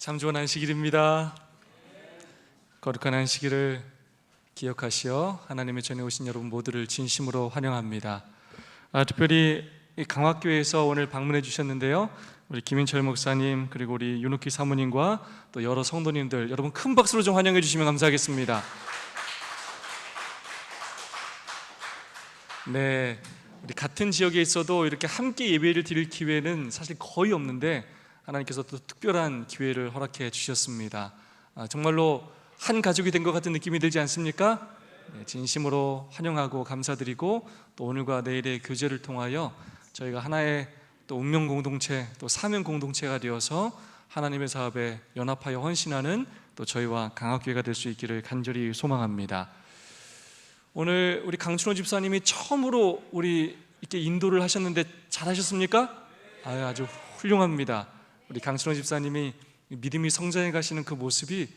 참 좋은 안식일입니다. 거룩한 안식일을 기억하시어 하나님의 전에 오신 여러분 모두를 진심으로 환영합니다. 특별히 강화교회에서 오늘 방문해 주셨는데요, 우리 김인철 목사님 그리고 우리 윤옥희 사모님과 또 여러 성도님들, 여러분 큰 박수로 좀 환영해 주시면 감사하겠습니다. 네, 우리 같은 지역에 있어도 이렇게 함께 예배를 드릴 기회는 사실 거의 없는데 하나님께서 또 특별한 기회를 허락해 주셨습니다. 정말로 한 가족이 된 것 같은 느낌이 들지 않습니까? 네, 진심으로 환영하고 감사드리고 또 오늘과 내일의 교제를 통하여 저희가 하나의 또 운명 공동체, 또 사명 공동체가 되어서 하나님의 사업에 연합하여 헌신하는 또 저희와 강화교회가 될 수 있기를 간절히 소망합니다. 오늘 우리 강춘호 집사님이 처음으로 우리 이렇게 인도를 하셨는데 잘하셨습니까? 아주 훌륭합니다. 우리 강춘호 집사님이 믿음이 성장해 가시는 그 모습이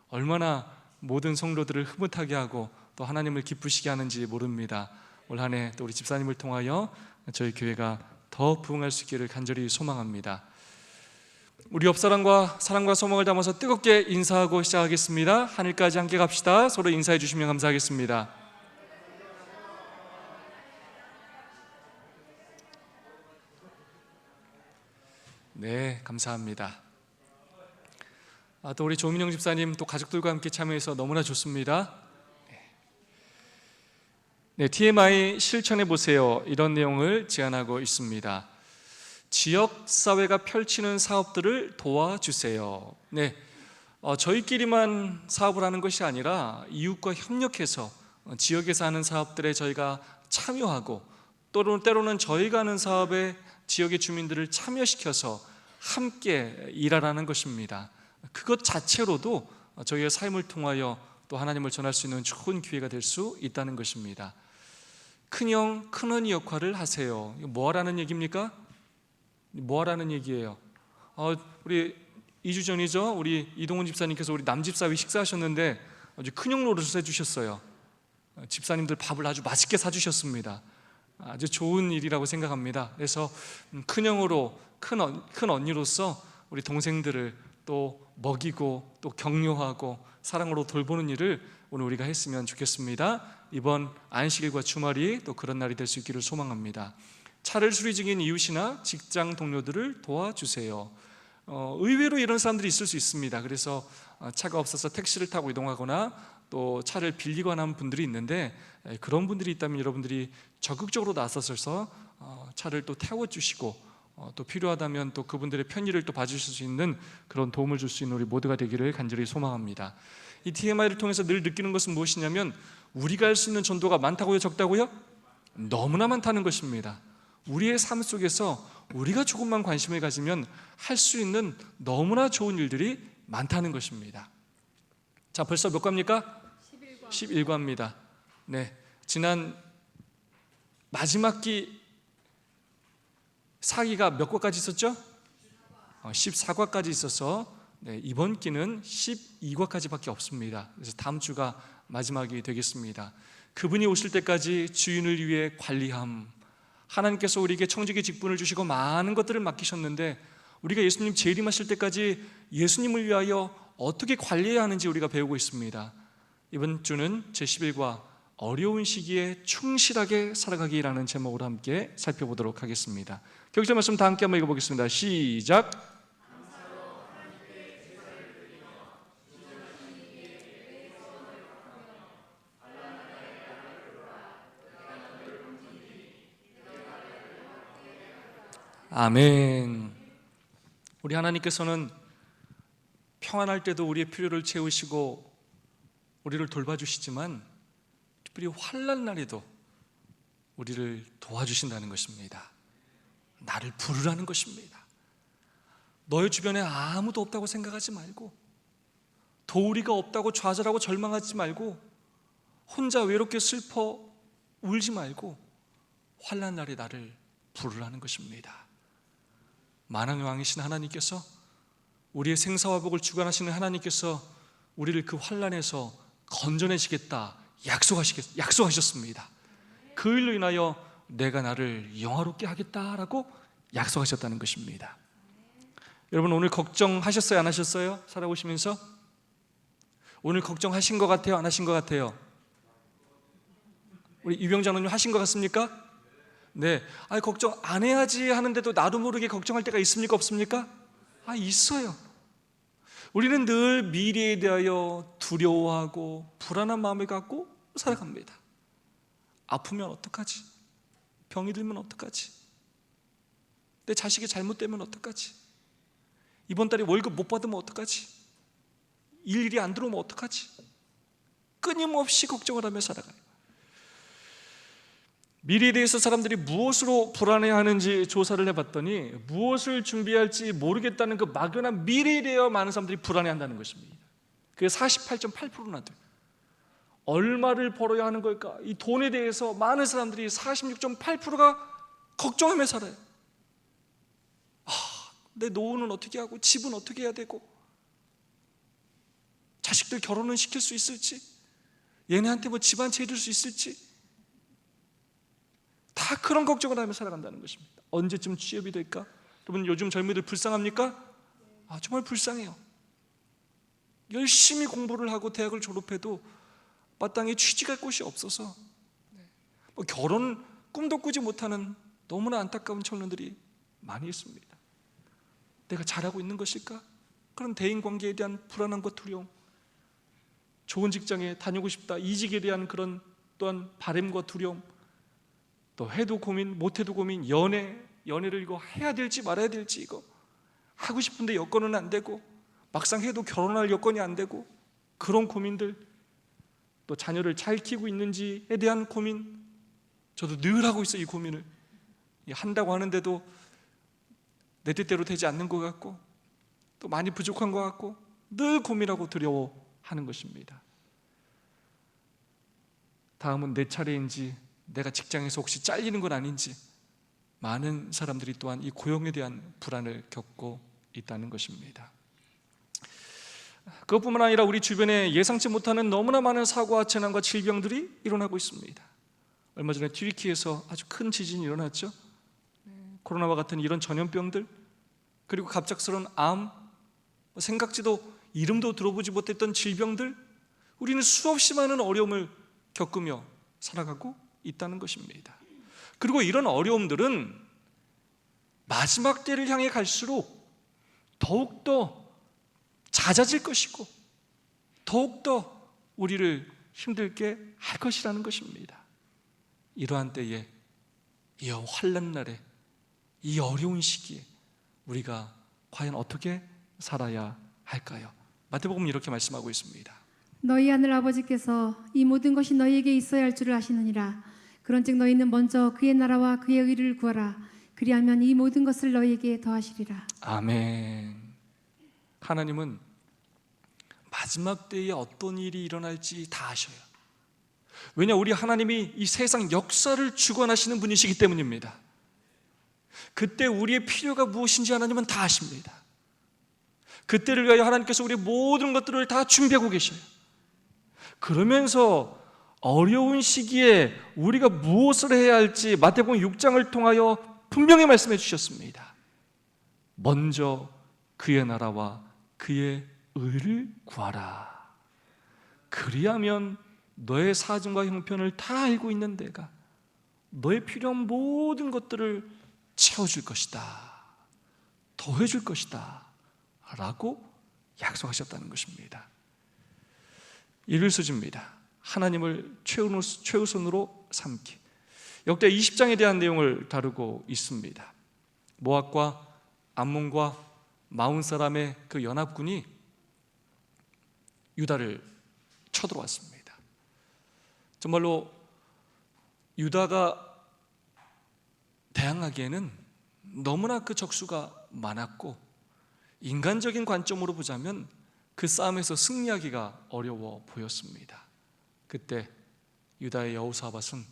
얼마나 모든 성도들을 흐뭇하게 하고 또 하나님을 기쁘시게 하는지 모릅니다. 올 한 해 또 우리 집사님을 통하여 저희 교회가 더 부흥할 수 있기를 간절히 소망합니다. 우리 옆사람과 사랑과 소망을 담아서 뜨겁게 인사하고 시작하겠습니다. 하늘까지 함께 갑시다. 서로 인사해 주시면 감사하겠습니다. 네, 감사합니다. 또 우리 조민영 집사님 또 가족들과 함께 참여해서 너무나 좋습니다. 네, TMI 실천해 보세요, 이런 내용을 제안하고 있습니다. 지역사회가 펼치는 사업들을 도와주세요. 네, 저희끼리만 사업을 하는 것이 아니라 이웃과 협력해서 지역에서 하는 사업들에 저희가 참여하고 때로는 저희가 하는 사업에 지역의 주민들을 참여시켜서 함께 일하라는 것입니다. 그것 자체로도 저희의 삶을 통하여 또 하나님을 전할 수 있는 좋은 기회가 될 수 있다는 것입니다. 큰형, 큰언니 역할을 하세요. 이거 뭐 하라는 얘기입니까? 뭐 하라는 얘기예요? 우리 2주 전이죠, 우리 이동훈 집사님께서 우리 남집사위 식사하셨는데 아주 큰형 노릇을 해주셨어요. 집사님들 밥을 아주 맛있게 사주셨습니다. 아주 좋은 일이라고 생각합니다. 그래서 큰형으로, 큰 언니로서 우리 동생들을 또 먹이고 또 격려하고 사랑으로 돌보는 일을 오늘 우리가 했으면 좋겠습니다. 이번 안식일과 주말이 또 그런 날이 될 수 있기를 소망합니다. 차를 수리 중인 이웃이나 직장 동료들을 도와주세요. 의외로 이런 사람들이 있을 수 있습니다. 그래서 차가 없어서 택시를 타고 이동하거나 또 차를 빌리거나 하는 분들이 있는데, 그런 분들이 있다면 여러분들이 적극적으로 나서서 차를 또 태워주시고 또 필요하다면 또 그분들의 편의를 또 봐주실 수 있는 그런 도움을 줄 수 있는 우리 모두가 되기를 간절히 소망합니다. 이 TMI를 통해서 늘 느끼는 것은 무엇이냐면, 우리가 할 수 있는 전도가 많다고요, 적다고요? 너무나 많다는 것입니다. 우리의 삶 속에서 우리가 조금만 관심을 가지면 할 수 있는 너무나 좋은 일들이 많다는 것입니다. 자, 벌써 몇 과입니까? 11과입니다. 네, 지난 마지막 기 4기가 몇 과까지 있었죠? 14과까지 있어서 이번 기는 12과까지밖에 없습니다. 그래서 다음 주가 마지막이 되겠습니다. 그분이 오실 때까지 주인을 위해 관리함. 하나님께서 우리에게 청지기 직분을 주시고 많은 것들을 맡기셨는데, 우리가 예수님 재림하실 때까지 예수님을 위하여 어떻게 관리해야 하는지 우리가 배우고 있습니다. 이번 주는 제11과 어려운 시기에 충실하게 살아가기라는 제목으로 함께 살펴보도록 하겠습니다. 교육자 말씀 다 함께 한번 읽어보겠습니다. 시작. 아멘. 우리 하나님께서는 평안할 때도 우리의 필요를 채우시고 우리를 돌봐주시지만, 특별히 환난 날에도 우리를 도와주신다는 것입니다. 나를 부르라는 것입니다. 너의 주변에 아무도 없다고 생각하지 말고, 도우리가 없다고 좌절하고 절망하지 말고, 혼자 외롭게 슬퍼 울지 말고 환난 날에 나를 부르라는 것입니다. 만왕의 왕이신 하나님께서, 우리의 생사화복을 주관하시는 하나님께서 우리를 그 환난에서 건져내시겠다 약속하셨습니다. 그 일로 인하여 내가 나를 영화롭게 하겠다라고 약속하셨다는 것입니다. 여러분 오늘 걱정하셨어요? 안 하셨어요? 살아오시면서? 오늘 걱정하신 것 같아요? 안 하신 것 같아요? 우리 유병 장로님 하신 것 같습니까? 네. 걱정 안 해야지 하는데도 나도 모르게 걱정할 때가 있습니까? 없습니까? 있어요. 우리는 늘 미래에 대하여 두려워하고 불안한 마음을 갖고 살아갑니다. 아프면 어떡하지? 병이 들면 어떡하지? 내 자식이 잘못되면 어떡하지? 이번 달에 월급 못 받으면 어떡하지? 일이 안 들어오면 어떡하지? 끊임없이 걱정을 하며 살아가요. 미래에 대해서 사람들이 무엇으로 불안해하는지 조사를 해봤더니 무엇을 준비할지 모르겠다는 그 막연한 미래에 대해 많은 사람들이 불안해한다는 것입니다. 그게 48.8%나 돼요. 얼마를 벌어야 하는 걸까? 이 돈에 대해서 많은 사람들이 46.8%가 걱정하며 살아요. 내 노후는 어떻게 하고 집은 어떻게 해야 되고 자식들 결혼은 시킬 수 있을지, 얘네한테 뭐 집 한 채 해줄 수 있을지, 다 그런 걱정을 하며 살아간다는 것입니다. 언제쯤 취업이 될까? 여러분 요즘 젊은이들 불쌍합니까? 정말 불쌍해요. 열심히 공부를 하고 대학을 졸업해도 마땅히 취직할 곳이 없어서 결혼 꿈도 꾸지 못하는 너무나 안타까운 청년들이 많이 있습니다. 내가 잘하고 있는 것일까? 그런 대인관계에 대한 불안함과 두려움, 좋은 직장에 다니고 싶다, 이직에 대한 그런 또한 바람과 두려움, 또 해도 고민, 못해도 고민, 연애를 이거 해야 될지 말아야 될지, 이거 하고 싶은데 여건은 안 되고 막상 해도 결혼할 여건이 안 되고, 그런 고민들, 또 자녀를 잘 키우고 있는지에 대한 고민, 저도 늘 하고 있어요. 이 고민을 한다고 하는데도 내 뜻대로 되지 않는 것 같고 또 많이 부족한 것 같고 늘 고민하고 두려워하는 것입니다. 다음은 내 차례인지, 내가 직장에서 혹시 잘리는 건 아닌지, 많은 사람들이 또한 이 고용에 대한 불안을 겪고 있다는 것입니다. 그것뿐만 아니라 우리 주변에 예상치 못하는 너무나 많은 사고와 재난과 질병들이 일어나고 있습니다. 얼마 전에 튀르키예에서 아주 큰 지진이 일어났죠. 코로나와 같은 이런 전염병들, 그리고 갑작스러운 암, 생각지도 이름도 들어보지 못했던 질병들, 우리는 수없이 많은 어려움을 겪으며 살아가고 있다는 것입니다. 그리고 이런 어려움들은 마지막 때를 향해 갈수록 더욱더 잦아질 것이고 더욱더 우리를 힘들게 할 것이라는 것입니다. 이러한 때에, 이 환난 날에, 이 어려운 시기에 우리가 과연 어떻게 살아야 할까요? 마태복음은 이렇게 말씀하고 있습니다. 너희 하늘 아버지께서 이 모든 것이 너희에게 있어야 할 줄을 아시느니라. 그런즉 너희는 먼저 그의 나라와 그의 의를 구하라. 그리하면 이 모든 것을 너희에게 더하시리라. 아멘. 하나님은 마지막 때에 어떤 일이 일어날지 다 아셔요. 왜냐, 우리 하나님이 이 세상 역사를 주관하시는 분이시기 때문입니다. 그때 우리의 필요가 무엇인지 하나님은 다 아십니다. 그때를 위하여 하나님께서 우리의 모든 것들을 다 준비하고 계셔요. 그러면서 어려운 시기에 우리가 무엇을 해야 할지 마태복음 6장을 통하여 분명히 말씀해 주셨습니다. 먼저 그의 나라와 그의 의를 구하라. 그리하면 너의 사정과 형편을 다 알고 있는 내가 너의 필요한 모든 것들을 채워줄 것이다, 더해줄 것이다 라고 약속하셨다는 것입니다. 일일수지입니다. 하나님을 최우선으로 삼기. 역대 20장에 대한 내용을 다루고 있습니다. 모압과 암몬과 마온 사람의 그 연합군이 유다를 쳐들어왔습니다. 정말로 유다가 대항하기에는 너무나 그 적수가 많았고, 인간적인 관점으로 보자면 그 싸움에서 승리하기가 어려워 보였습니다. 그때 유다의 여호사밧은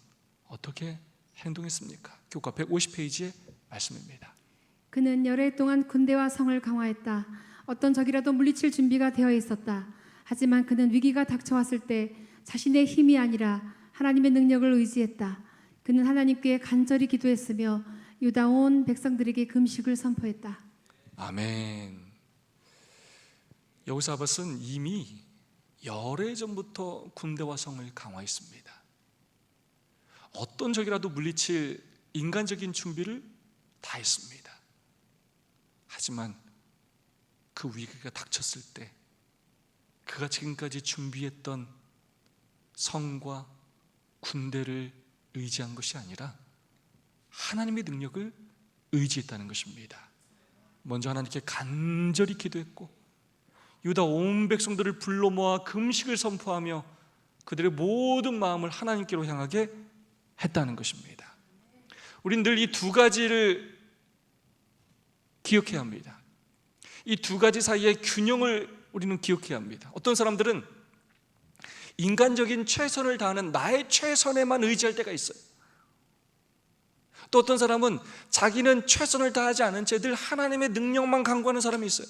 어떻게 행동했습니까? 교과 150페이지의 말씀입니다. 그는 열흘 동안 군대와 성을 강화했다. 어떤 적이라도 물리칠 준비가 되어 있었다. 하지만 그는 위기가 닥쳐왔을 때 자신의 힘이 아니라 하나님의 능력을 의지했다. 그는 하나님께 간절히 기도했으며 유다 온 백성들에게 금식을 선포했다. 아멘. 여호사밧은 이미 열해 전부터 군대와 성을 강화했습니다. 어떤 적이라도 물리칠 인간적인 준비를 다 했습니다. 하지만 그 위기가 닥쳤을 때 그가 지금까지 준비했던 성과 군대를 의지한 것이 아니라 하나님의 능력을 의지했다는 것입니다. 먼저 하나님께 간절히 기도했고 유다 온 백성들을 불러 모아 금식을 선포하며 그들의 모든 마음을 하나님께로 향하게 했다는 것입니다. 우리는 늘 이 두 가지를 기억해야 합니다. 이 두 가지 사이의 균형을 우리는 기억해야 합니다. 어떤 사람들은 인간적인 최선을 다하는 나의 최선에만 의지할 때가 있어요. 또 어떤 사람은 자기는 최선을 다하지 않은 채 늘 하나님의 능력만 간구하는 사람이 있어요.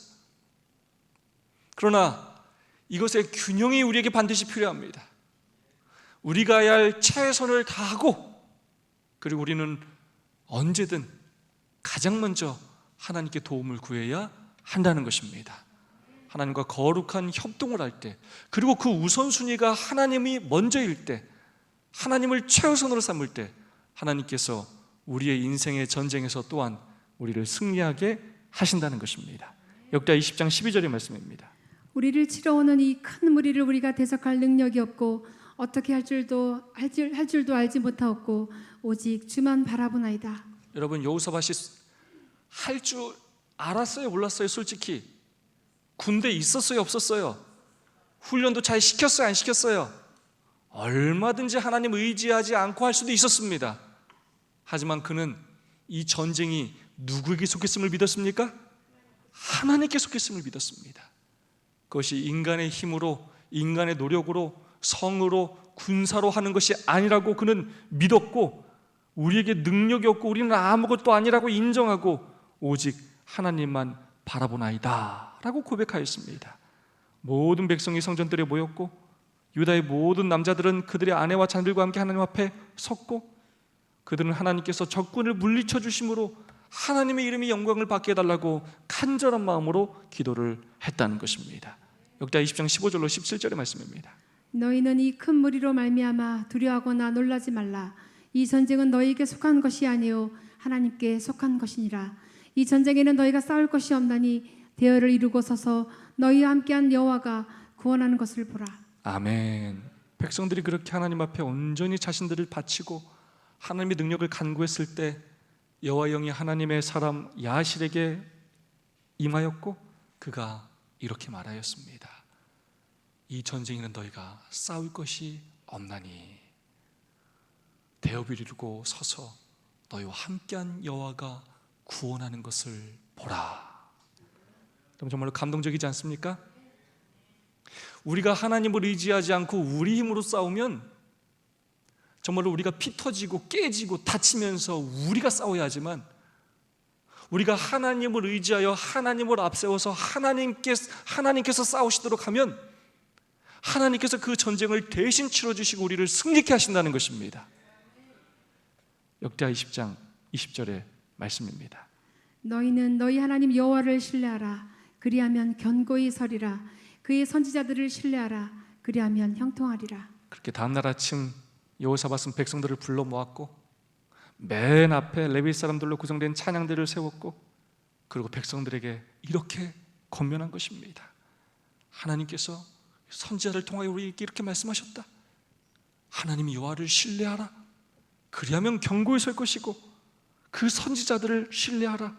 그러나 이것의 균형이 우리에게 반드시 필요합니다. 우리가 해야 할 최선을 다하고 그리고 우리는 언제든 가장 먼저 하나님께 도움을 구해야 한다는 것입니다. 하나님과 거룩한 협동을 할 때, 그리고 그 우선순위가 하나님이 먼저일 때, 하나님을 최우선으로 삼을 때 하나님께서 우리의 인생의 전쟁에서 또한 우리를 승리하게 하신다는 것입니다. 역대하 20장 12절의 말씀입니다. 우리를 치러오는 이 큰 무리를 우리가 대적할 능력이 없고 어떻게 할 줄도 알지 못하였고 오직 주만 바라보나이다. 여러분, 여호사밧이 할 줄 알았어요, 몰랐어요? 솔직히 군대 있었어요, 없었어요? 훈련도 잘 시켰어요, 안 시켰어요? 얼마든지 하나님 의지하지 않고 할 수도 있었습니다. 하지만 그는 이 전쟁이 누구에게 속했음을 믿었습니까? 하나님께 속했음을 믿었습니다. 그것이 인간의 힘으로, 인간의 노력으로, 성으로, 군사로 하는 것이 아니라고 그는 믿었고, 우리에게 능력이 없고 우리는 아무것도 아니라고 인정하고 오직 하나님만 바라보나이다 라고 고백하였습니다. 모든 백성이 성전들에 모였고 유다의 모든 남자들은 그들의 아내와 자녀들과 함께 하나님 앞에 섰고 그들은 하나님께서 적군을 물리쳐 주심으로 하나님의 이름이 영광을 받게 해달라고 간절한 마음으로 기도를 했다는 것입니다. 역대하 20장 15절로 17절의 말씀입니다. 너희는 이 큰 무리로 말미암아 두려워하거나 놀라지 말라. 이 전쟁은 너희에게 속한 것이 아니요 하나님께 속한 것이니라. 이 전쟁에는 너희가 싸울 것이 없나니 대열을 이루고 서서 너희와 함께한 여호와가 구원하는 것을 보라. 아멘. 백성들이 그렇게 하나님 앞에 온전히 자신들을 바치고 하나님의 능력을 간구했을 때 여호와의 영이 하나님의 사람 야실에게 임하였고 그가 이렇게 말하였습니다. 이 전쟁에는 너희가 싸울 것이 없나니 대업을 이루고 서서 너희와 함께한 여호와가 구원하는 것을 보라. 그럼 정말로 감동적이지 않습니까? 우리가 하나님을 의지하지 않고 우리 힘으로 싸우면 정말로 우리가 피 터지고 깨지고 다치면서 우리가 싸워야 하지만 우리가 하나님을 의지하여 하나님을 앞세워서 하나님께서 싸우시도록 하면 하나님께서 그 전쟁을 대신 치러주시고 우리를 승리케 하신다는 것입니다. 역대하 20장 20절의 말씀입니다. 너희는 너희 하나님 여호와를 신뢰하라. 그리하면 견고히 서리라. 그의 선지자들을 신뢰하라. 그리하면 형통하리라. 그렇게 다음날 아침 여호사밧은 백성들을 불러 모았고 맨 앞에 레위 사람들로 구성된 찬양대를 세웠고 그리고 백성들에게 이렇게 권면한 것입니다. 하나님께서 선지자를 통하여 우리에게 이렇게 말씀하셨다. 하나님 여호와를 신뢰하라. 그리하면 견고히 설 것이고 그 선지자들을 신뢰하라.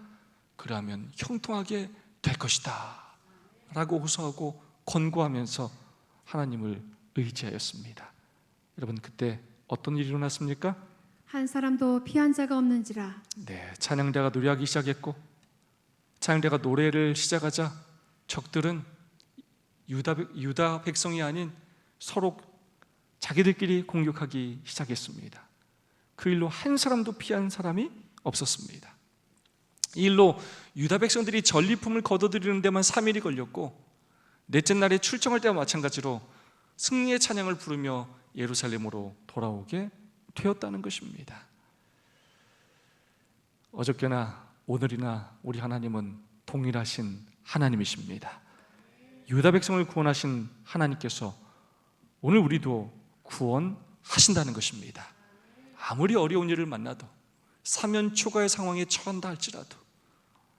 그러하면 형통하게 될 것이다 라고 호소하고 권고하면서 하나님을 의지하였습니다. 여러분, 그때 어떤 일이 일어났습니까? 한 사람도 피한 자가 없는지라. 네, 찬양대가 노래하기 시작했고 찬양대가 노래를 시작하자 적들은 유다 백성이 아닌 서로 자기들끼리 공격하기 시작했습니다. 그 일로 한 사람도 피한 사람이 없었습니다. 이 일로 유다 백성들이 전리품을 거둬들이는 데만 3일이 걸렸고 넷째 날에 출정할 때와 마찬가지로 승리의 찬양을 부르며 예루살렘으로 돌아오게 되었다는 것입니다. 어저께나 오늘이나 우리 하나님은 동일하신 하나님이십니다. 유다 백성을 구원하신 하나님께서 오늘 우리도 구원하신다는 것입니다. 아무리 어려운 일을 만나도 사면 초가의 상황에 처한다 할지라도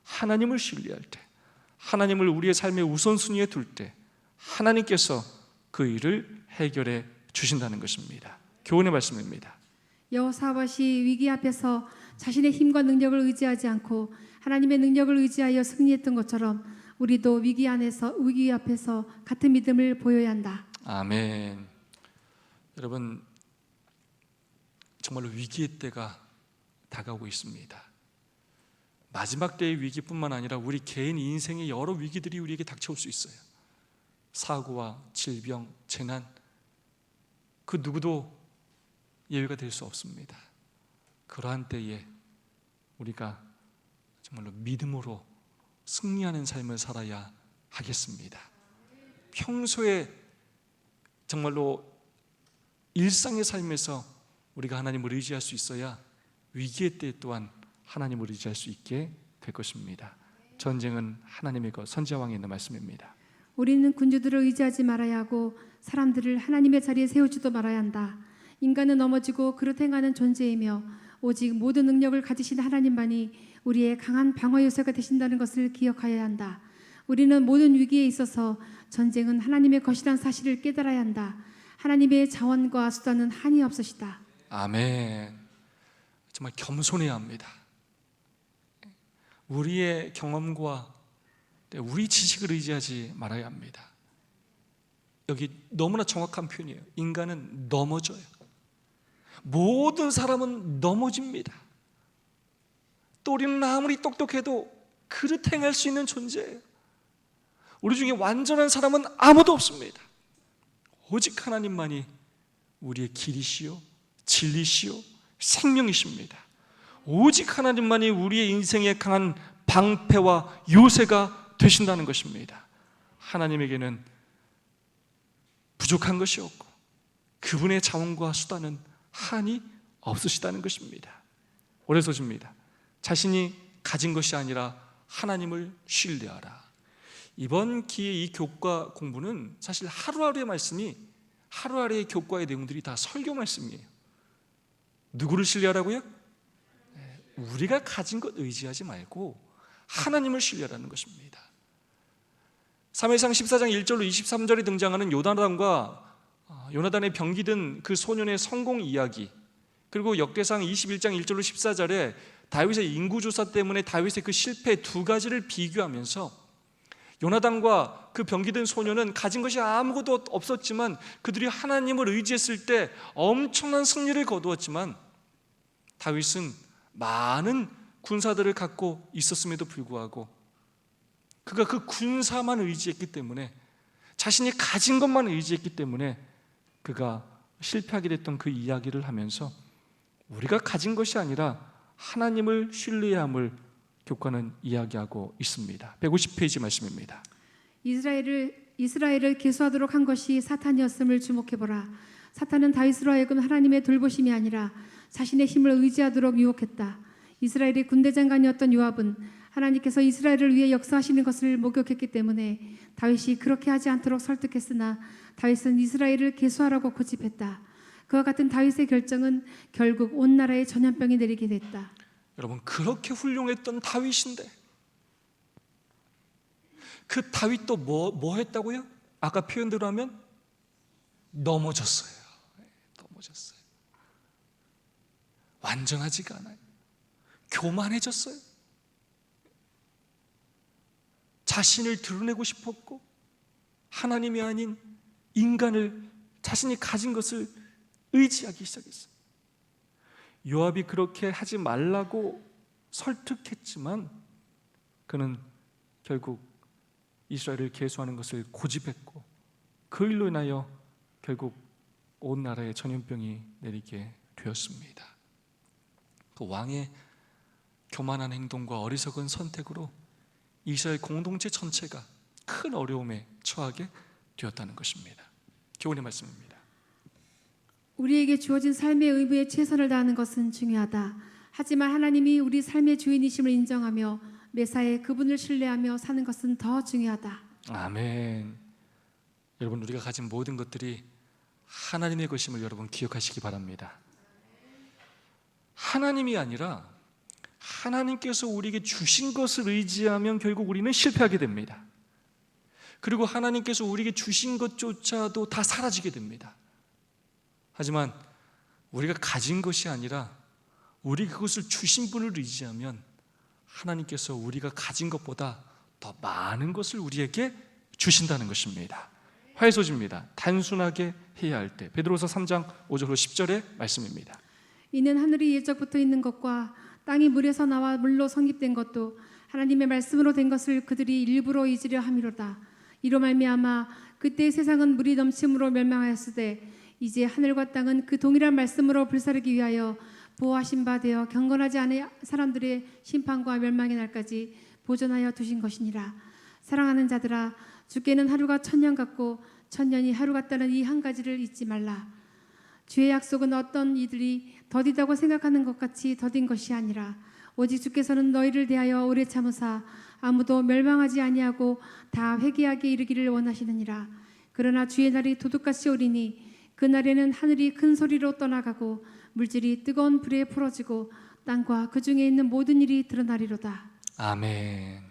하나님을 신뢰할 때, 하나님을 우리의 삶의 우선순위에 둘 때 하나님께서 그 일을 해결해 주신다는 것입니다. 교훈의 말씀입니다. 여호사밧이 위기 앞에서 자신의 힘과 능력을 의지하지 않고 하나님의 능력을 의지하여 승리했던 것처럼 우리도 위기 앞에서 같은 믿음을 보여야 한다. 아멘. 여러분, 정말로 위기의 때가 다가오고 있습니다. 마지막 때의 위기뿐만 아니라 우리 개인 인생의 여러 위기들이 우리에게 닥쳐올 수 있어요. 사고와 질병, 재난, 그 누구도 예외가 될 수 없습니다. 그러한 때에 우리가 정말로 믿음으로 승리하는 삶을 살아야 하겠습니다. 평소에 정말로 일상의 삶에서 우리가 하나님을 의지할 수 있어야 위기의 때 또한 하나님을 의지할 수 있게 될 것입니다. 전쟁은 하나님의 것, 선지자왕에 있는 말씀입니다. 우리는 군주들을 의지하지 말아야 하고 사람들을 하나님의 자리에 세우지도 말아야 한다. 인간은 넘어지고 그릇 행하는 존재이며 오직 모든 능력을 가지신 하나님만이 우리의 강한 방어 요새가 되신다는 것을 기억하여야 한다. 우리는 모든 위기에 있어서 전쟁은 하나님의 것이란 사실을 깨달아야 한다. 하나님의 자원과 수단은 한이 없으시다. 아멘. 정말 겸손해야 합니다. 우리의 경험과 우리 지식을 의지하지 말아야 합니다. 여기 너무나 정확한 표현이에요. 인간은 넘어져요. 모든 사람은 넘어집니다. 또 우리는 아무리 똑똑해도 그릇 행할 수 있는 존재예요. 우리 중에 완전한 사람은 아무도 없습니다. 오직 하나님만이 우리의 길이시요 진리시요 생명이십니다. 오직 하나님만이 우리의 인생에 강한 방패와 요새가 되신다는 것입니다. 하나님에게는 부족한 것이 없고 그분의 자원과 수단은 한이 없으시다는 것입니다. 오래서집니다. 자신이 가진 것이 아니라 하나님을 신뢰하라. 이번 기회에 이 교과 공부는 사실 하루하루의 말씀이 하루하루의 교과의 내용들이 다 설교 말씀이에요. 누구를 신뢰하라고요? 우리가 가진 것 의지하지 말고 하나님을 신뢰하라는 것입니다. 사무엘상 14장 1절로 23절에 등장하는 요나단의 병기든 그 소년의 성공 이야기, 그리고 역대상 21장 1절로 14절에 다윗의 인구조사 때문에 다윗의 그 실패 두 가지를 비교하면서 요나단과 그 병기든 소년은 가진 것이 아무것도 없었지만 그들이 하나님을 의지했을 때 엄청난 승리를 거두었지만 다윗은 많은 군사들을 갖고 있었음에도 불구하고 그가 그 군사만 의지했기 때문에, 자신이 가진 것만 의지했기 때문에 그가 실패하게 됐던 그 이야기를 하면서 우리가 가진 것이 아니라 하나님을 신뢰해야 함을 교과는 이야기하고 있습니다. 150페이지 말씀입니다. 이스라엘을 계수하도록 한 것이 사탄이었음을 주목해보라. 사탄은 다윗으로 하여금 하나님의 돌보심이 아니라 자신의 힘을 의지하도록 유혹했다. 이스라엘의 군대 장관이었던 요압은 하나님께서 이스라엘을 위해 역사하시는 것을 목격했기 때문에 다윗이 그렇게 하지 않도록 설득했으나 다윗은 이스라엘을 계수하라고 고집했다. 그와 같은 다윗의 결정은 결국 온 나라에 전염병이 내리게 됐다. 여러분, 그렇게 훌륭했던 다윗인데 그 다윗도 뭐 했다고요? 아까 표현대로 하면 넘어졌어요. 완전하지가 않아요. 교만해졌어요. 자신을 드러내고 싶었고 하나님이 아닌 인간을, 자신이 가진 것을 의지하기 시작했어요. 요압이 그렇게 하지 말라고 설득했지만 그는 결국 이스라엘을 계수하는 것을 고집했고 그 일로 인하여 결국 온 나라에 전염병이 내리게 되었습니다. 그 왕의 교만한 행동과 어리석은 선택으로 이스라엘 공동체 전체가 큰 어려움에 처하게 되었다는 것입니다. 교훈의 말씀입니다. 우리에게 주어진 삶의 의무에 최선을 다하는 것은 중요하다. 하지만 하나님이 우리 삶의 주인이심을 인정하며 매사에 그분을 신뢰하며 사는 것은 더 중요하다. 아멘. 여러분, 우리가 가진 모든 것들이 하나님의 것임을 여러분 기억하시기 바랍니다. 하나님이 아니라 하나님께서 우리에게 주신 것을 의지하면 결국 우리는 실패하게 됩니다. 그리고 하나님께서 우리에게 주신 것조차도 다 사라지게 됩니다. 하지만 우리가 가진 것이 아니라 우리 그것을 주신 분을 의지하면 하나님께서 우리가 가진 것보다 더 많은 것을 우리에게 주신다는 것입니다. 화해소지입니다. 단순하게 해야 할 때. 베드로서 3장 5절로 10절의 말씀입니다. 이는 하늘이 예적부터 있는 것과 땅이 물에서 나와 물로 성립된 것도 하나님의 말씀으로 된 것을 그들이 일부러 잊으려 함이로다. 이로 말미암아 그때 세상은 물이 넘침으로 멸망하였으되 이제 하늘과 땅은 그 동일한 말씀으로 불사르기 위하여 보호하신 바 되어 경건하지 않은 사람들의 심판과 멸망의 날까지 보존하여 두신 것이니라. 사랑하는 자들아, 주께는 하루가 천년 같고 천년이 하루 같다는 이 한 가지를 잊지 말라. 주의 약속은 어떤 이들이 더디다고 생각하는 것 같이 더딘 것이 아니라 오직 주께서는 너희를 대하여 오래 참으사 아무도 멸망하지 아니하고 다 회개하게 이르기를 원하시느니라. 그러나 주의 날이 도둑같이 오리니 그 날에는 하늘이 큰 소리로 떠나가고 물질이 뜨거운 불에 풀어지고 땅과 그 중에 있는 모든 일이 드러나리로다. 아멘.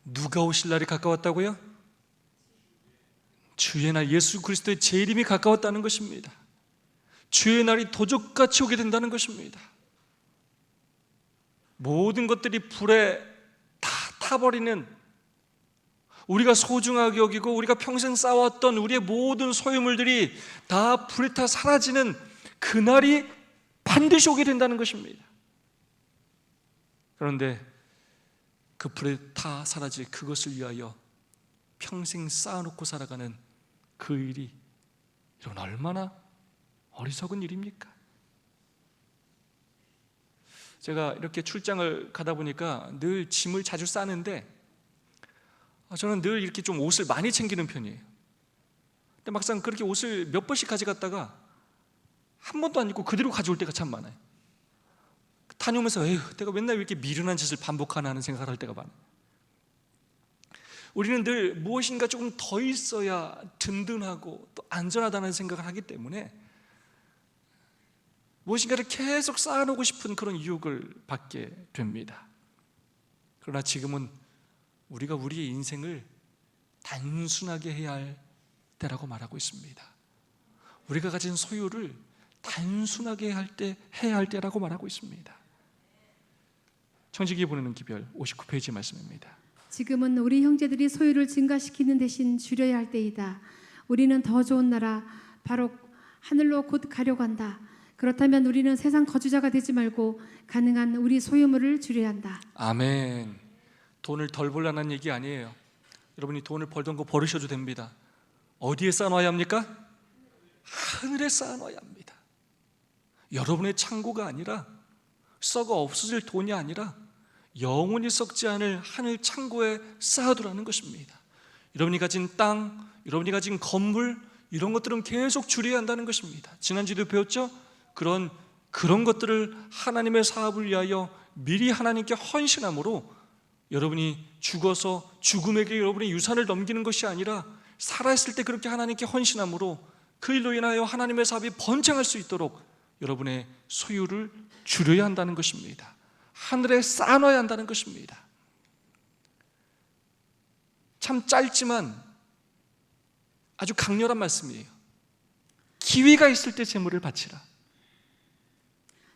누가 오실 날이 가까웠다고요? 주의 날, 예수 그리스도의 재림이 가까웠다는 것입니다. 주의 날이 도적같이 오게 된다는 것입니다. 모든 것들이 불에 다 타버리는, 우리가 소중하게 여기고 우리가 평생 쌓아왔던 우리의 모든 소유물들이 다 불에 타 사라지는 그날이 반드시 오게 된다는 것입니다. 그런데 그 불에 타 사라질 그것을 위하여 평생 쌓아놓고 살아가는 그 일이 이런 얼마나 어리석은 일입니까? 제가 이렇게 출장을 가다 보니까 늘 짐을 자주 싸는데 저는 늘 이렇게 좀 옷을 많이 챙기는 편이에요. 근데 막상 그렇게 옷을 몇 번씩 가져갔다가 한 번도 안 입고 그대로 가져올 때가 참 많아요. 다녀오면서 에휴, 내가 맨날 이렇게 미련한 짓을 반복하나 하는 생각을 할 때가 많아요. 우리는 늘 무엇인가 조금 더 있어야 든든하고 또 안전하다는 생각을 하기 때문에 무엇인가를 계속 쌓아놓고 싶은 그런 유혹을 받게 됩니다. 그러나 지금은 우리가 우리의 인생을 단순하게 해야 할 때라고 말하고 있습니다. 우리가 가진 소유를 단순하게 해야 할 때라고 말하고 있습니다. 청지기에 보내는 기별 59페이지 말씀입니다. 지금은 우리 형제들이 소유를 증가시키는 대신 줄여야 할 때이다. 우리는 더 좋은 나라, 바로 하늘로 곧 가려고 한다. 그렇다면 우리는 세상 거주자가 되지 말고 가능한 우리 소유물을 줄여야 한다. 아멘. 돈을 덜 벌라는 얘기 아니에요. 여러분이 돈을 벌던 거 버리셔도 됩니다. 어디에 쌓아놔야 합니까? 하늘에 쌓아놔야 합니다. 여러분의 창고가 아니라 썩어 없어질 돈이 아니라 영원히 썩지 않을 하늘 창고에 쌓아두라는 것입니다. 여러분이 가진 땅, 여러분이 가진 건물, 이런 것들은 계속 줄여야 한다는 것입니다. 지난주에도 배웠죠? 그런 것들을 하나님의 사업을 위하여 미리 하나님께 헌신함으로 여러분이 죽어서 죽음에게 여러분의 유산을 넘기는 것이 아니라 살아있을 때 그렇게 하나님께 헌신함으로 그 일로 인하여 하나님의 사업이 번창할 수 있도록 여러분의 소유를 줄여야 한다는 것입니다. 하늘에 쌓아놔야 한다는 것입니다. 참 짧지만 아주 강렬한 말씀이에요. 기회가 있을 때 재물을 바치라.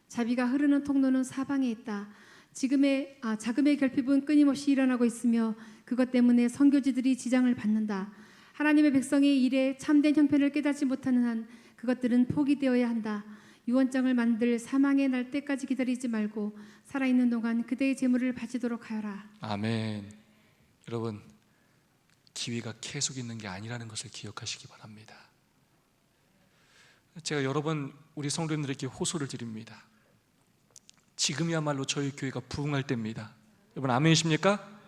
자비가 흐르는 통로는 사방에 있다. 자금의 결핍은 끊임없이 일어나고 있으며 그것 때문에 선교지들이 지장을 받는다. 하나님의 백성의 일에 참된 형편을 깨닫지 못하는 한 그것들은 포기되어야 한다. 유언장을 만들 사망의 날 때까지 기다리지 말고 살아있는 동안 그대의 재물을 바치도록 하여라. 아멘. 여러분, 기회가 계속 있는 게 아니라는 것을 기억하시기 바랍니다. 제가 여러 번 우리 성도님들에게 호소를 드립니다. 지금이야말로 저희 교회가 부흥할 때입니다. 여러분 아멘이십니까?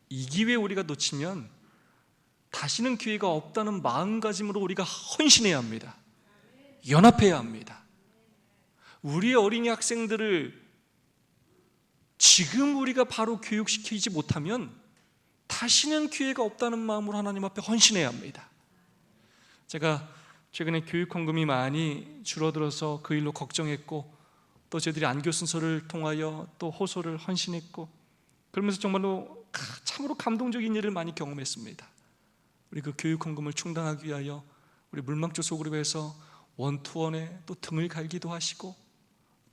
이 기회 우리가 놓치면 다시는 기회가 없다는 마음가짐으로 우리가 헌신해야 합니다. 연합해야 합니다. 우리의 어린이 학생들을 지금 우리가 바로 교육시키지 못하면 다시는 기회가 없다는 마음으로 하나님 앞에 헌신해야 합니다. 제가 최근에 교육 헌금이 많이 줄어들어서 그 일로 걱정했고, 또 저희들이 안교 순서를 통하여 또 호소를 헌신했고, 그러면서 정말로 참으로 감동적인 일을 많이 경험했습니다. 우리 그 교육 헌금을 충당하기 위하여 우리 물망조 소그룹에서 원투원에 또 등을 갈기도 하시고,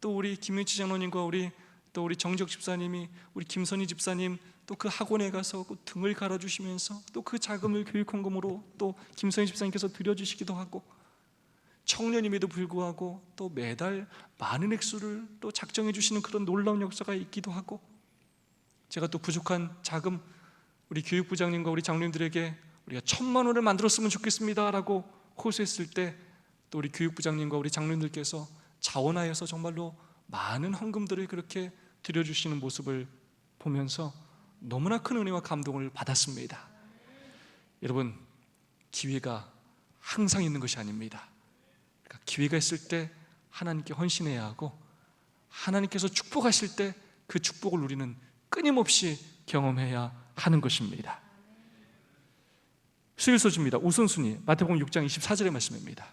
또 우리 김윤치 장로님과 우리 정적 집사님이 우리 김선희 집사님 또 그 학원에 가서 그 등을 갈아주시면서 또 그 자금을 교육헌금으로 또 김선희 집사님께서 드려주시기도 하고, 청년임에도 불구하고 또 매달 많은 액수를 또 작정해 주시는 그런 놀라운 역사가 있기도 하고, 제가 또 부족한 자금 우리 교육부장님과 우리 장로님들에게 우리가 1,000만 원을 만들었으면 좋겠습니다 라고 호소했을 때, 또 우리 교육부장님과 우리 장로님들께서 자원하여서 정말로 많은 헌금들을 그렇게 드려주시는 모습을 보면서 너무나 큰 은혜와 감동을 받았습니다. 여러분, 기회가 항상 있는 것이 아닙니다. 그러니까 기회가 있을 때 하나님께 헌신해야 하고, 하나님께서 축복하실 때 그 축복을 우리는 끊임없이 경험해야 하는 것입니다. 수일 소주입니다. 우선순위 마태복음 6장 24절의 말씀입니다.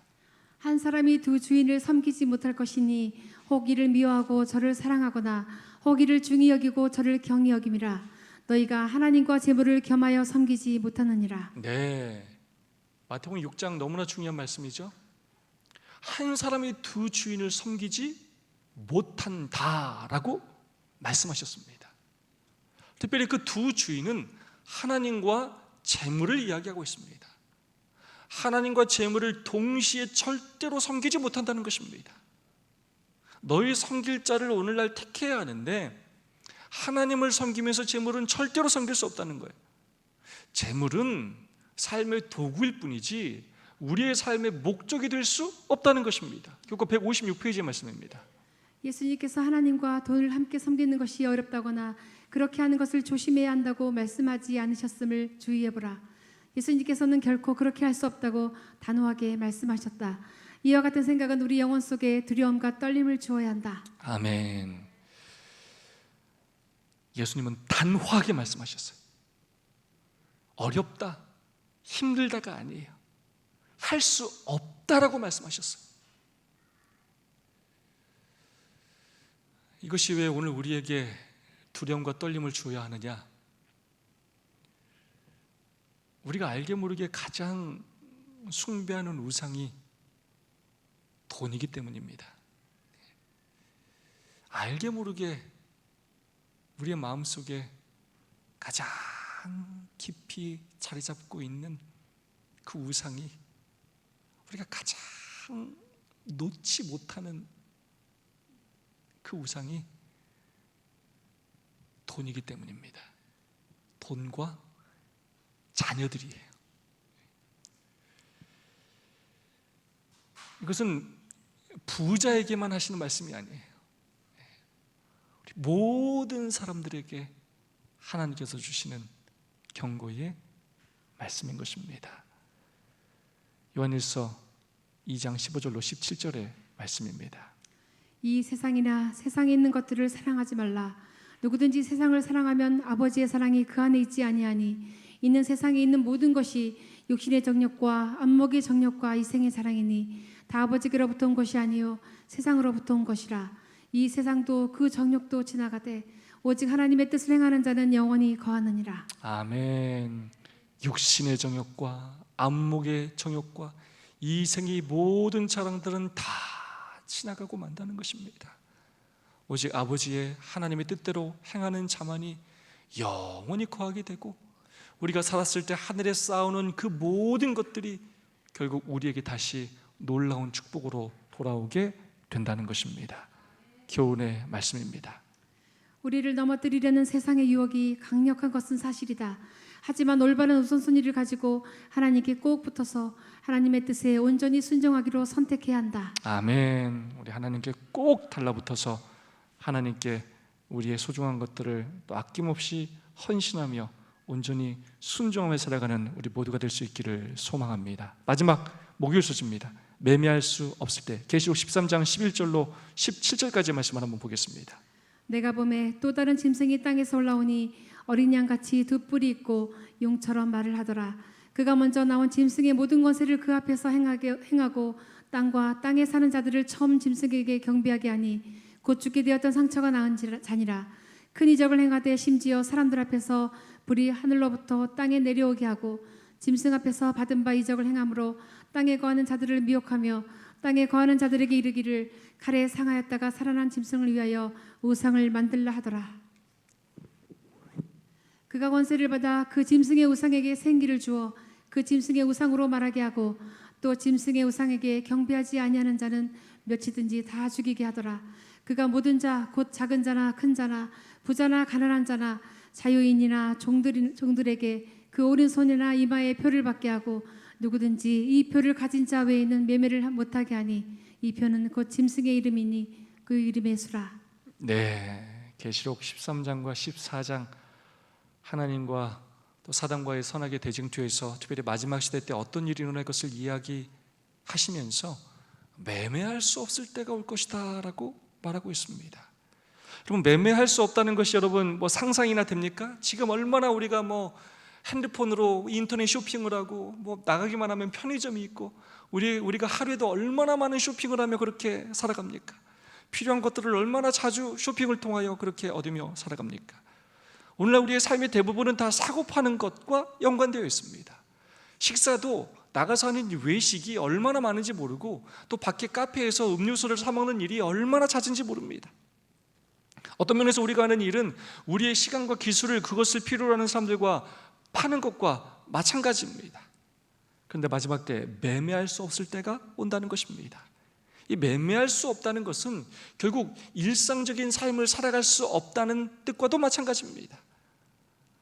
한 사람이 두 주인을 섬기지 못할 것이니 혹 이를 미워하고 저를 사랑하거나 혹 이를 중히 여기고 저를 경히 여김이라. 너희가 하나님과 재물을 겸하여 섬기지 못하느니라. 네, 마태복음 6장 너무나 중요한 말씀이죠. 한 사람이 두 주인을 섬기지 못한다라고 말씀하셨습니다. 특별히 그 두 주인은 하나님과 재물을 이야기하고 있습니다. 하나님과 재물을 동시에 절대로 섬기지 못한다는 것입니다. 너희 섬길 자를 오늘날 택해야 하는데, 하나님을 섬기면서 재물은 절대로 섬길 수 없다는 거예요. 재물은 삶의 도구일 뿐이지 우리의 삶의 목적이 될 수 없다는 것입니다. 교과 156페이지의 말씀입니다. 예수님께서 하나님과 돈을 함께 섬기는 것이 어렵다거나 그렇게 하는 것을 조심해야 한다고 말씀하지 않으셨음을 주의해보라. 예수님께서는 결코 그렇게 할 수 없다고 단호하게 말씀하셨다. 이와 같은 생각은 우리 영혼 속에 두려움과 떨림을 주어야 한다. 아멘. 예수님은 단호하게 말씀하셨어요. 어렵다, 힘들다가 아니에요. 할 수 없다라고 말씀하셨어요. 이것이 왜 오늘 우리에게 두려움과 떨림을 주어야 하느냐? 우리가 알게 모르게 가장 숭배하는 우상이 돈이기 때문입니다. 알게 모르게 우리의 마음속에 가장 깊이 자리 잡고 있는 그 우상이, 우리가 가장 놓지 못하는 그 우상이 돈이기 때문입니다. 돈과 자녀들이에요. 이것은 부자에게만 하시는 말씀이 아니에요. 우리 모든 사람들에게 하나님께서 주시는 경고의 말씀인 것입니다. 요한일서 2장 15절로 17절의 말씀입니다. 이 세상이나 세상에 있는 것들을 사랑하지 말라. 누구든지 세상을 사랑하면 아버지의 사랑이 그 안에 있지 아니하니, 이는 세상에 있는 모든 것이 육신의 정욕과 안목의 정욕과 이생의 사랑이니 다 아버지께로부터 온 것이 아니요 세상으로부터 온 것이라. 이 세상도 그 정욕도 지나가되 오직 하나님의 뜻을 행하는 자는 영원히 거하느니라. 아멘. 육신의 정욕과 안목의 정욕과 이생의 모든 자랑들은 다 지나가고 만다는 것입니다. 오직 아버지의 하나님의 뜻대로 행하는 자만이 영원히 거하게 되고, 우리가 살았을 때 하늘에 쌓아놓은 그 모든 것들이 결국 우리에게 다시 놀라운 축복으로 돌아오게 된다는 것입니다. 교훈의 말씀입니다. 우리를 넘어뜨리려는 세상의 유혹이 강력한 것은 사실이다. 하지만 올바른 우선순위를 가지고 하나님께 꼭 붙어서 하나님의 뜻에 온전히 순종하기로 선택해야 한다. 아멘. 우리 하나님께 꼭 달라붙어서 하나님께 우리의 소중한 것들을 또 아낌없이 헌신하며 온전히 순종하며 살아가는 우리 모두가 될 수 있기를 소망합니다. 마지막 목요일 소식입니다. 매매할 수 없을 때, 계시록 13장 11절로 17절까지의 말씀을 한번 보겠습니다. 내가 보매 또 다른 짐승이 땅에서 올라오니 어린 양같이 두 뿔이 있고 용처럼 말을 하더라. 그가 먼저 나온 짐승의 모든 권세를 그 앞에서 행하고 땅과 땅에 사는 자들을 처음 짐승에게 경배하게 하니 곧 죽게 되었던 상처가 나은 자니라. 큰 이적을 행하되 심지어 사람들 앞에서 불이 하늘로부터 땅에 내려오게 하고 짐승 앞에서 받은 바 이적을 행함으로 땅에 거하는 자들을 미혹하며 땅에 거하는 자들에게 이르기를 칼에 상하였다가 살아난 짐승을 위하여 우상을 만들라 하더라. 그가 권세를 받아 그 짐승의 우상에게 생기를 주어 그 짐승의 우상으로 말하게 하고 또 짐승의 우상에게 경배하지 아니하는 자는 몇이든지 다 죽이게 하더라. 그가 모든 자 곧 작은 자나 큰 자나 부자나 가난한 자나 자유인이나 종들에게 그 오른손이나 이마에 표를 받게 하고 누구든지 이 표를 가진 자 외에는 매매를 못하게 하니 이 표는 곧 짐승의 이름이니 그 이름의 수라. 네, 계시록 13장과 14장 하나님과 또 사단과의 선악의 대쟁투에서 특별히 마지막 시대 때 어떤 일이 일어날 것을 이야기하시면서 매매할 수 없을 때가 올 것이다 라고 말하고 있습니다. 여러분, 매매할 수 없다는 것이 여러분 상상이나 됩니까? 지금 얼마나 우리가 핸드폰으로 인터넷 쇼핑을 하고 나가기만 하면 편의점이 있고 우리가 하루에도 얼마나 많은 쇼핑을 하며 그렇게 살아갑니까? 필요한 것들을 얼마나 자주 쇼핑을 통하여 그렇게 얻으며 살아갑니까? 오늘날 우리의 삶의 대부분은 다 사고 파는 것과 연관되어 있습니다. 식사도 나가서 하는 외식이 얼마나 많은지 모르고 또 밖에 카페에서 음료수를 사 먹는 일이 얼마나 잦은지 모릅니다. 어떤 면에서 우리가 하는 일은 우리의 시간과 기술을 그것을 필요로 하는 사람들과 파는 것과 마찬가지입니다. 그런데 마지막 때 매매할 수 없을 때가 온다는 것입니다. 이 매매할 수 없다는 것은 결국 일상적인 삶을 살아갈 수 없다는 뜻과도 마찬가지입니다.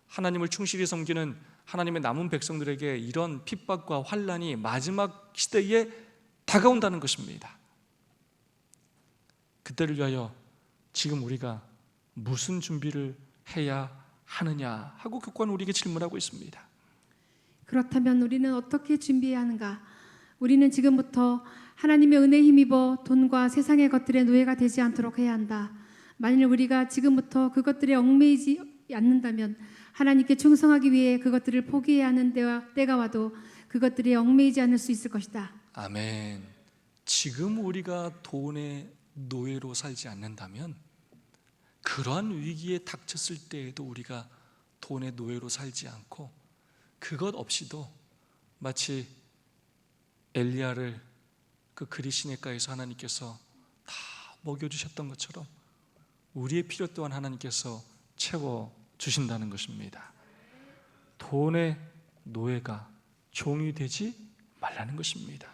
하나님을 충실히 섬기는 하나님의 남은 백성들에게 이런 핍박과 환난이 마지막 시대에 다가온다는 것입니다. 그때를 위하여 지금 우리가 무슨 준비를 해야 하느냐 하고 교과는 우리에게 질문하고 있습니다. 그렇다면 우리는 어떻게 준비해야 하는가? 우리는 지금부터 하나님의 은혜에 힘입어 돈과 세상의 것들의 노예가 되지 않도록 해야 한다. 만일 우리가 지금부터 그것들에 얽매이지 않는다면 하나님께 충성하기 위해 그것들을 포기해야 하는 때가 와도 그것들에 얽매이지 않을 수 있을 것이다. 아멘. 지금 우리가 돈의 노예로 살지 않는다면 그러한 위기에 닥쳤을 때에도 우리가 돈의 노예로 살지 않고 그것 없이도 마치 엘리야를 그 그리시네가에서 하나님께서 다 먹여주셨던 것처럼 우리의 필요 또한 하나님께서 채워주신다는 것입니다. 돈의 노예가 종이 되지 말라는 것입니다.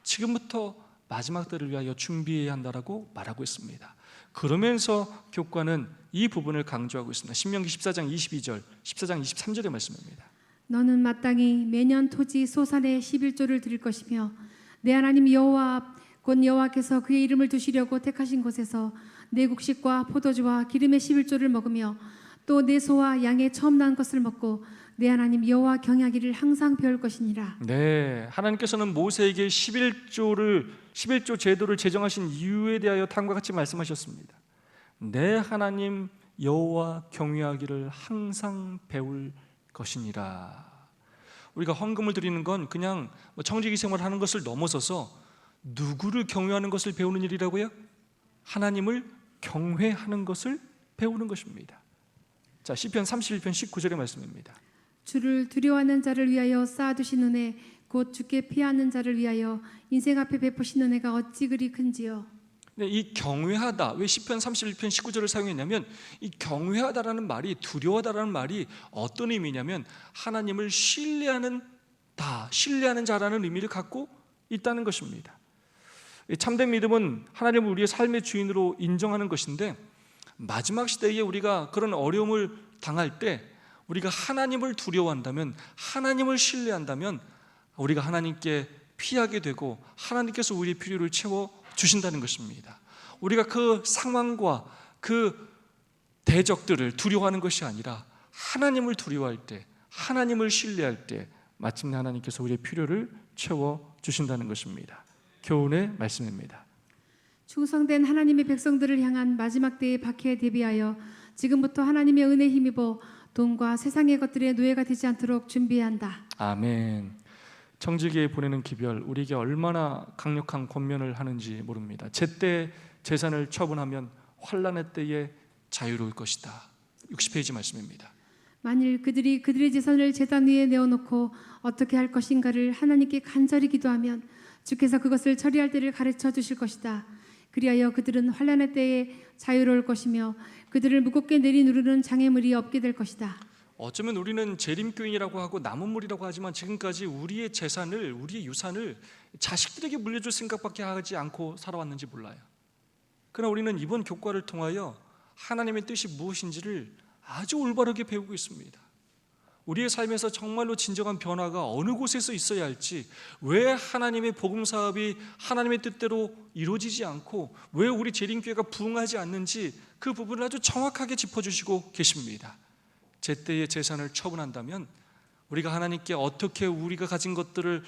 지금부터 마지막 때를 위하여 준비해야 한다라고 말하고 있습니다. 그러면서 교과는 이 부분을 강조하고 있습니다. 신명기 14장 22절, 14장 23절의 말씀입니다. 너는 마땅히 매년 토지 소산의 11조를 드릴 것이며 내 하나님 여호와 앞 곧 여호와께서 그의 이름을 두시려고 택하신 곳에서 내 곡식과 포도주와 기름의 11조를 먹으며 또 내 소와 양의 처음 난 것을 먹고 내 하나님 여호와 경외하기를 항상 배울 것이니라. 네, 하나님께서는 모세에게 11조 제도를 제정하신 이유에 대하여 다음과 같이 말씀하셨습니다. 내 하나님 여호와 경외하기를 항상 배울 것이니라. 우리가 헌금을 드리는 건 그냥 청지기 생활을 하는 것을 넘어서서 누구를 경외하는 것을 배우는 일이라고요? 하나님을 경외하는 것을 배우는 것입니다. 자, 시편 31편 19절의 말씀입니다. 주를 두려워하는 자를 위하여 쌓아두신 은혜 곧 주께 피하는 자를 위하여 인생 앞에 베푸신 은혜가 어찌 그리 큰지요. 네, 이 경외하다, 왜 시편 31편 19절을 사용했냐면 이 경외하다라는 말이, 두려워하다라는 말이 어떤 의미냐면 하나님을 신뢰하는 자라는 의미를 갖고 있다는 것입니다. 참된 믿음은 하나님을 우리의 삶의 주인으로 인정하는 것인데 마지막 시대에 우리가 그런 어려움을 당할 때 우리가 하나님을 두려워한다면, 하나님을 신뢰한다면 우리가 하나님께 피하게 되고 하나님께서 우리의 필요를 채워주신다는 것입니다. 우리가 그 상황과 그 대적들을 두려워하는 것이 아니라 하나님을 두려워할 때, 하나님을 신뢰할 때 마침내 하나님께서 우리의 필요를 채워주신다는 것입니다. 교훈의 말씀입니다. 충성된 하나님의 백성들을 향한 마지막 때의 박해에 대비하여 지금부터 하나님의 은혜에 힘입어 돈과 세상의 것들의 노예가 되지 않도록 준비해야 한다. 아멘. 청지기에 보내는 기별, 우리에게 얼마나 강력한 권면을 하는지 모릅니다. 제때 재산을 처분하면 환난의 때에 자유로울 것이다. 60페이지 말씀입니다. 만일 그들이 그들의 재산을 제단 위에 내어놓고 어떻게 할 것인가를 하나님께 간절히 기도하면 주께서 그것을 처리할 때를 가르쳐 주실 것이다. 그리하여 그들은 환난의 때에 자유로울 것이며 그들을 무겁게 내리누르는 장애물이 없게 될 것이다. 어쩌면 우리는 재림교인이라고 하고 남은 물이라고 하지만 지금까지 우리의 재산을, 우리의 유산을 자식들에게 물려줄 생각밖에 하지 않고 살아왔는지 몰라요. 그러나 우리는 이번 교과를 통하여 하나님의 뜻이 무엇인지를 아주 올바르게 배우고 있습니다. 우리의 삶에서 정말로 진정한 변화가 어느 곳에서 있어야 할지, 왜 하나님의 복음 사업이 하나님의 뜻대로 이루어지지 않고 왜 우리 재림교회가 부흥하지 않는지 그 부분을 아주 정확하게 짚어주시고 계십니다. 제때의 재산을 처분한다면 우리가 하나님께 어떻게 우리가 가진 것들을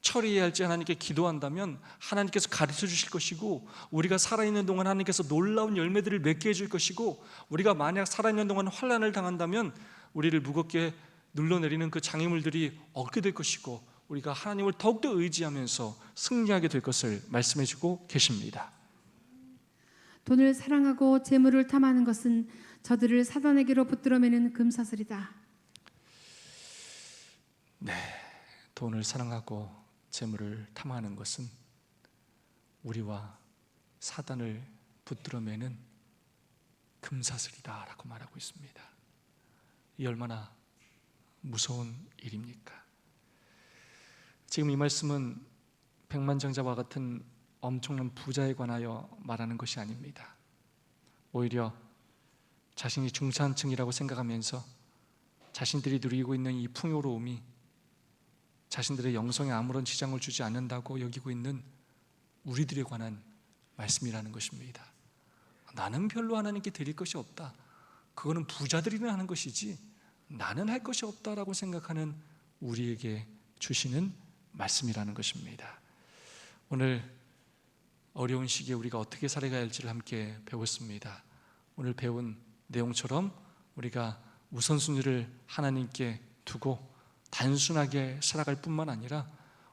처리해야 할지 하나님께 기도한다면 하나님께서 가르쳐 주실 것이고, 우리가 살아있는 동안 하나님께서 놀라운 열매들을 맺게 해줄 것이고, 우리가 만약 살아있는 동안 환난을 당한다면 우리를 무겁게 눌러내리는 그 장애물들이 없게 될 것이고, 우리가 하나님을 더욱더 의지하면서 승리하게 될 것을 말씀해 주고 계십니다. 돈을 사랑하고 재물을 탐하는 것은 저들을 사단에게로 붙들어매는 금사슬이다. 돈을 사랑하고 재물을 탐하는 것은 우리와 사단을 붙들어매는 금사슬이다라고 말하고 있습니다. 이 얼마나 무서운 일입니까? 지금 이 말씀은 백만장자와 같은 엄청난 부자에 관하여 말하는 것이 아닙니다. 오히려 자신이 중산층이라고 생각하면서 자신들이 누리고 있는 이 풍요로움이 자신들의 영성에 아무런 지장을 주지 않는다고 여기고 있는 우리들에 관한 말씀이라는 것입니다. 나는 별로 하나님께 드릴 것이 없다, 그거는 부자들이나 하는 것이지 나는 할 것이 없다라고 생각하는 우리에게 주시는 말씀이라는 것입니다. 오늘 어려운 시기에 우리가 어떻게 살아가야 할지를 함께 배웠습니다. 오늘 배운 내용처럼 우리가 우선순위를 하나님께 두고 단순하게 살아갈 뿐만 아니라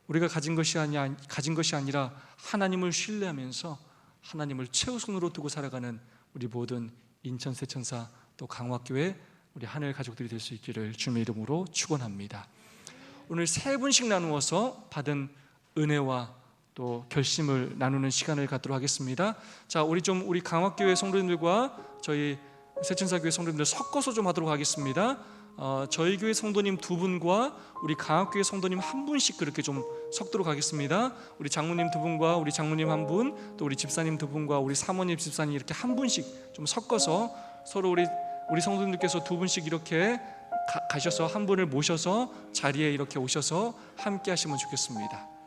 우리가 가진 것이 아니라 하나님을 신뢰하면서 하나님을 최우선으로 두고 살아가는 우리 모든 인천 세천사 또 강화교회 우리 하늘 가족들이 될 수 있기를 주님의 이름으로 축원합니다. 오늘 세 분씩 나누어서 받은 은혜와 또 결심을 나누는 시간을 갖도록 하겠습니다. 자, 우리 강화교회 성도님들과 저희 세천사교회 성도님들 섞어서 좀 하도록 하겠습니다. 저희 교회 성도님 2분과 우리 강학교회 성도님 1분씩 그렇게 좀 섞도록 하겠습니다. 우리 장로님 2분과 우리 장로님 1분, 또 우리 집사님 2분과 우리 사모님 집사님 이렇게 1분씩 좀 섞어서 서로 우리 성도님들께서 2분씩 이렇게 가셔서 1분을 모셔서 자리에 이렇게 오셔서 함께 하시면 좋겠습니다.